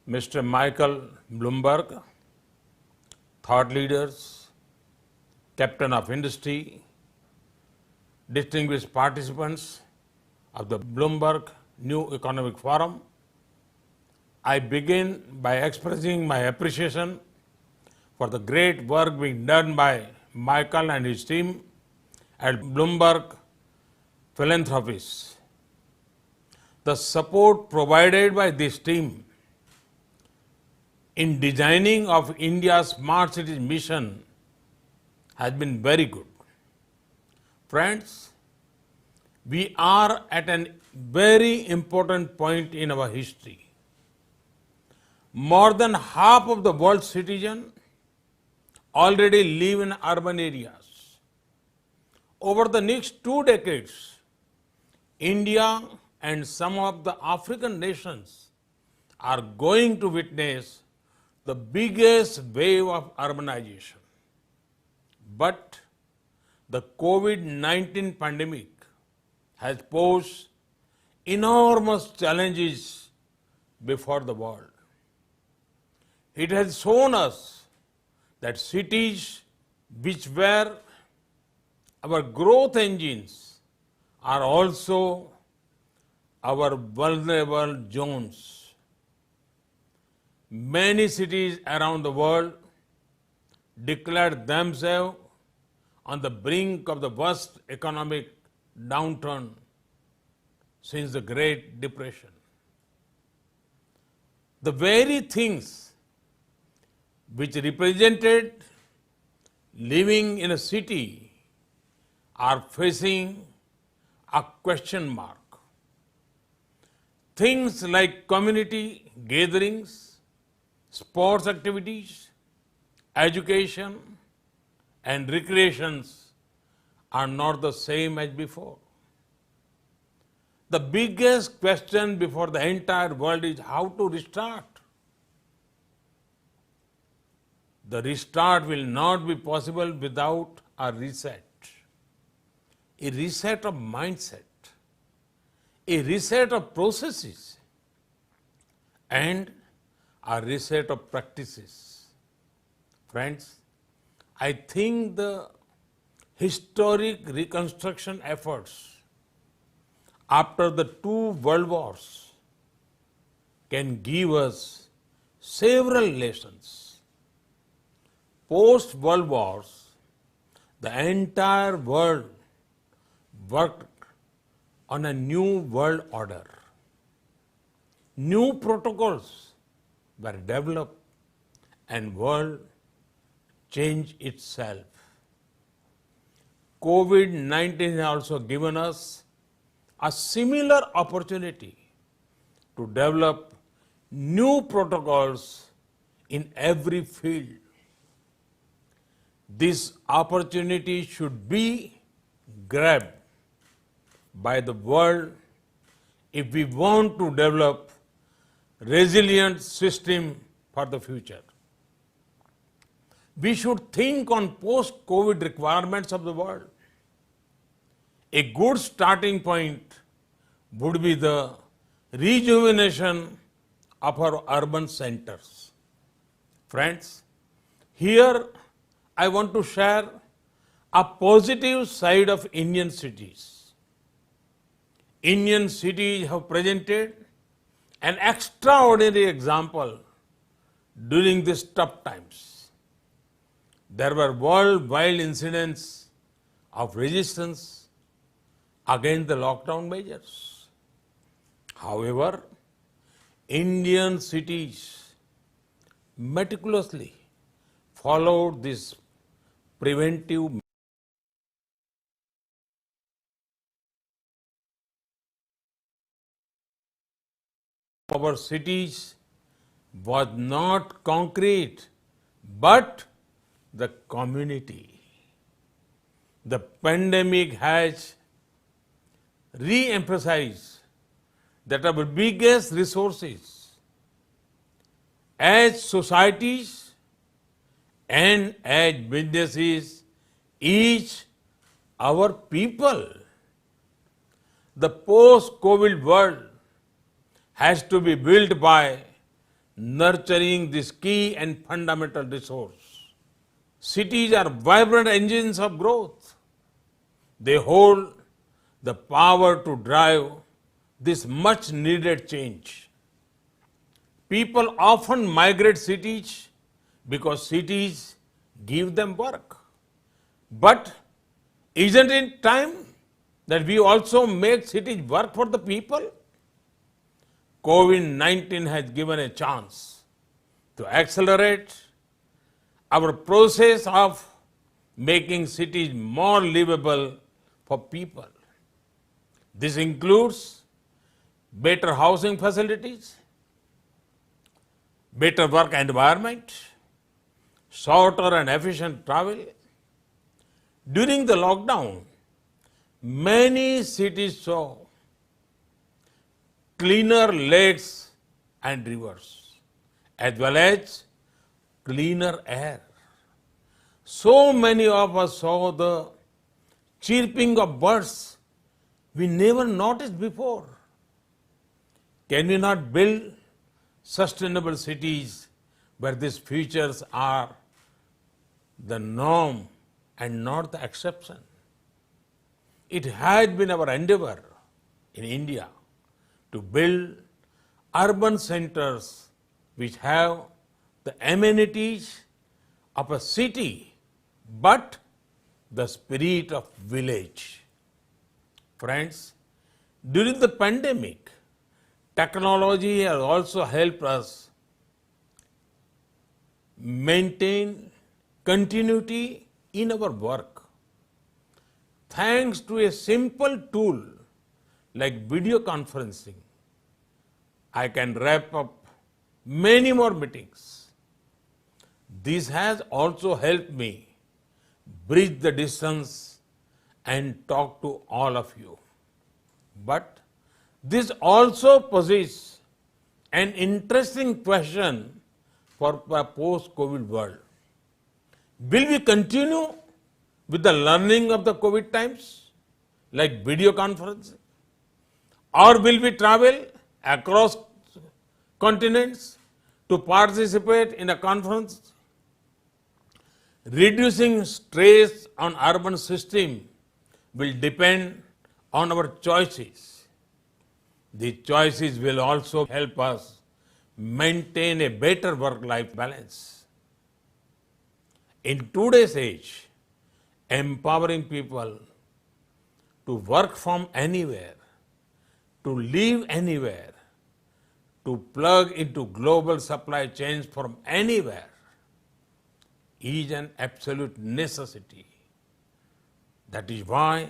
Mr. Michael Bloomberg, thought leaders, captain of industry, distinguished participants of the Bloomberg New Economic Forum, I begin by expressing my appreciation for the great work being done by Michael and his team at Bloomberg Philanthropies. The support provided by this team in designing of India's smart cities mission has been very good. Friends, we are at a very important point in our history. More than half of the world's citizens already live in urban areas. Over the next 2 decades, India and some of the African nations are going to witness the biggest wave of urbanization. But the COVID-19 pandemic has posed enormous challenges before the world. It has shown us that cities which were our growth engines are also our vulnerable zones. Many cities around the world declared themselves on the brink of the worst economic downturn since the Great Depression. The very things which represented living in a city are facing a question mark. Things like community gatherings, sports activities, education, and recreations are not the same as before. The biggest question before the entire world is how to restart. The restart will not be possible without a reset of mindset, a reset of processes, and a reset of practices. Friends, I think the historic reconstruction efforts after the 2 world wars can give us several lessons. Post-World Wars, the entire world worked on a new world order. New protocols were developed and world changed itself. COVID-19 has also given us a similar opportunity to develop new protocols in every field. This opportunity should be grabbed by the world if we want to develop resilient system for the future. We should think on post-COVID requirements of the world. A good starting point would be the rejuvenation of our urban centers. Friends, here I want to share a positive side of Indian cities. Indian cities have presented an extraordinary example during these tough times. There were worldwide incidents of resistance against the lockdown measures. However, Indian cities meticulously followed this preventive. Our cities was not concrete, but the community. The pandemic has re-emphasized that our biggest resources as societies and as businesses is our people. The post-COVID world has to be built by nurturing this key and fundamental resource. Cities are vibrant engines of growth. They hold the power to drive this much needed change. People often migrate cities because cities give them work. But isn't it time that we also make cities work for the people? COVID-19 has given a chance to accelerate our process of making cities more livable for people. This includes better housing facilities, better work environment, shorter and efficient travel. During the lockdown, many cities saw cleaner lakes and rivers, as well as cleaner air. So many of us saw the chirping of birds we never noticed before. Can we not build sustainable cities where these features are the norm and not the exception? It has been our endeavor in India to build urban centers which have the amenities of a city but the spirit of village. Friends, during the pandemic, technology has also helped us maintain continuity in our work. Thanks to a simple tool like video conferencing, I can wrap up many more meetings. This has also helped me bridge the distance and talk to all of you. But this also poses an interesting question for a post-COVID world. Will we continue with the learning of the COVID times, like video conferencing? Or will we travel across continents to participate in a conference? Reducing stress on urban system will depend on our choices. The choices will also help us maintain a better work-life balance. In today's age, empowering people to work from anywhere, to live anywhere, to plug into global supply chains from anywhere is an absolute necessity. That is why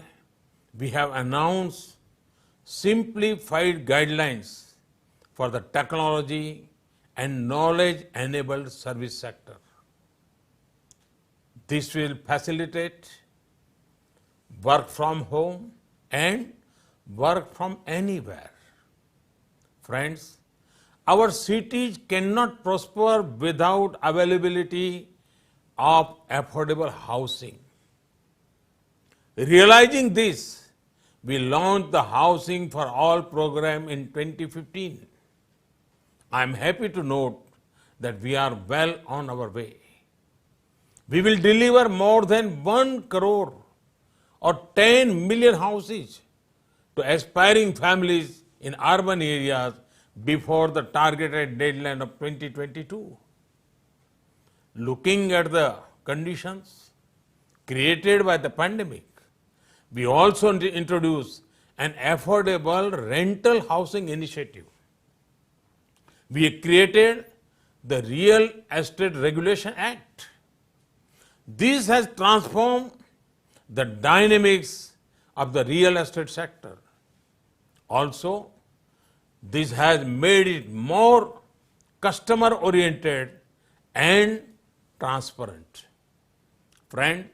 we have announced simplified guidelines for the technology and knowledge-enabled service sector. This will facilitate work from home and work from anywhere. Friends, our cities cannot prosper without availability of affordable housing. Realizing this, we launched the Housing for All program in 2015. I am happy to note that we are well on our way. We will deliver more than 1 crore or 10 million houses to aspiring families in urban areas before the targeted deadline of 2022. Looking at the conditions created by the pandemic, we also introduced an affordable rental housing initiative. We created the Real Estate Regulation Act. This has transformed the dynamics of the real estate sector. Also, this has made it more customer-oriented and transparent. Friend,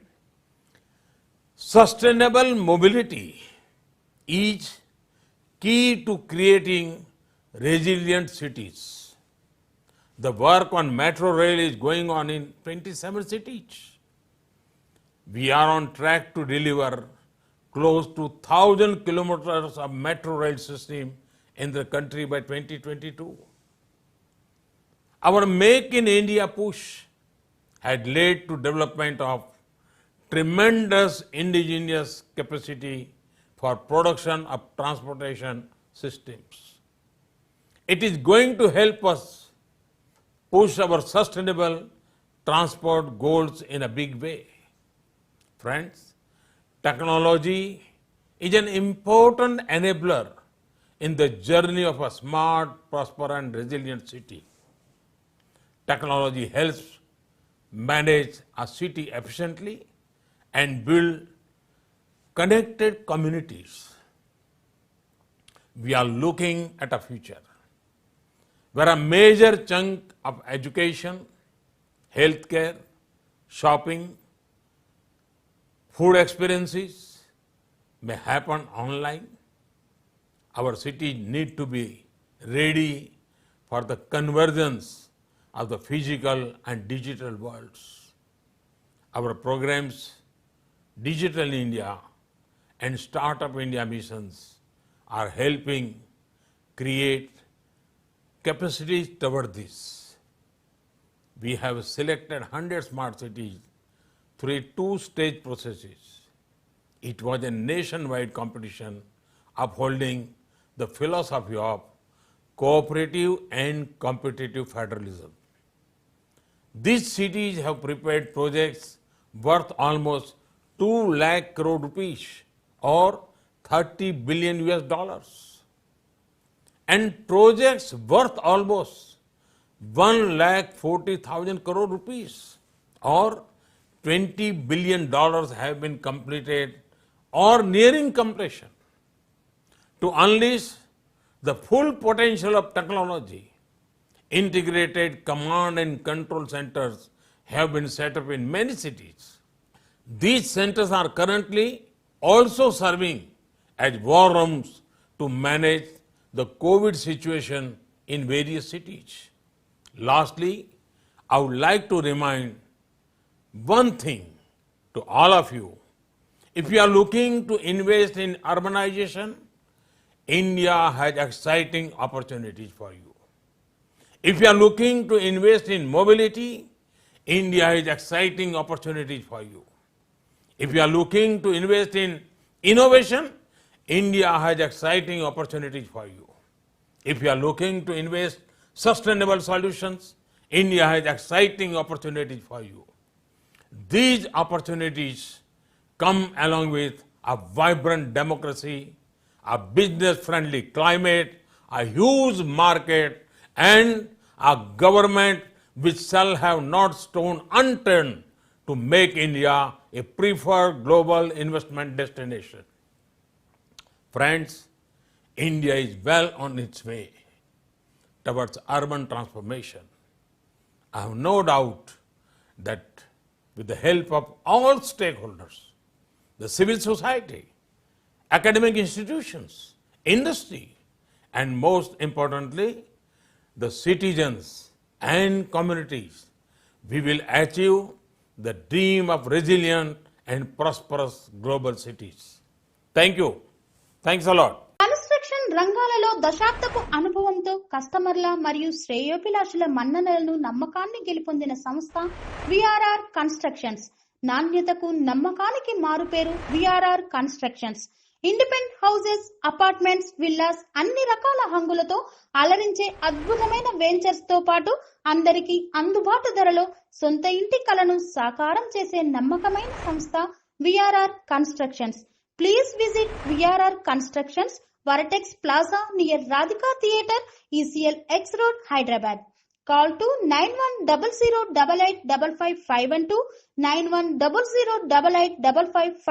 sustainable mobility is key to creating resilient cities. The work on metro rail is going on in 27 cities. We are on track to deliver close to 1,000 kilometers of metro rail system in the country by 2022. Our Make in India push had led to development of tremendous indigenous capacity for production of transportation systems. It is going to help us push our sustainable transport goals in a big way. Friends, technology is an important enabler in the journey of a smart, prosperous and resilient city. Technology helps manage a city efficiently and build connected communities. We are looking at a future where a major chunk of education, healthcare, shopping, food experiences may happen online. Our cities need to be ready for the convergence of the physical and digital worlds. Our programs, Digital India and Startup India missions are helping create capacities toward this. We have selected 100 smart cities through a two-stage processes. It was a nationwide competition upholding the philosophy of cooperative and competitive federalism. These cities have prepared projects worth almost 2 lakh crore rupees or 30 billion US dollars and projects worth almost 1 lakh 40,000 crore rupees or 20 billion dollars have been completed or nearing completion. To unleash the full potential of technology, integrated command and control centers have been set up in many cities. These centers are currently also serving as war rooms to manage the COVID situation in various cities. Lastly, I would like to remind one thing to all of you. If you are looking to invest in urbanization, India has exciting opportunities for you. If you are looking to invest in mobility, India has exciting opportunities for you. If you are looking to invest in innovation, India has exciting opportunities for you. If you are looking to invest sustainable solutions, India has exciting opportunities for you. These opportunities come along with a vibrant democracy, a business-friendly climate, a huge market, and a government which shall have not stone unturned to make India a preferred global investment destination. Friends, India is well on its way towards urban transformation. I have no doubt that with the help of all stakeholders, the civil society, academic institutions, industry, and most importantly, the citizens and communities, we will achieve the dream of resilient and prosperous global cities. Thank you. Thanks a lot. Construction రంగాలలో దశాబ్దపు అనుభవంతో కస్టమర్ల మరియు శ్రేయోభిలాషుల మన్ననలను నమ్మకాన్ని గెలుపొందిన సంస్థ VRR constructions. నాణ్యతకు నమ్మకానికి మారుపేరు V R R constructions. Independent houses, apartments, villas అన్ని రకాల హంగులతో అలరించే అద్భుతమైన వెంచర్స్ తో పాటు అందరికీ అందుబాటు ధరలో సొంత ఇంటి కలను సాకారం చేసే నమ్మకమైన సంస్థ VRR constructions. Please visit VRR Constructions, Varatex Plaza near Radhika Theatre, ECL X Road, Hyderabad. Call to 9100885551 91008855.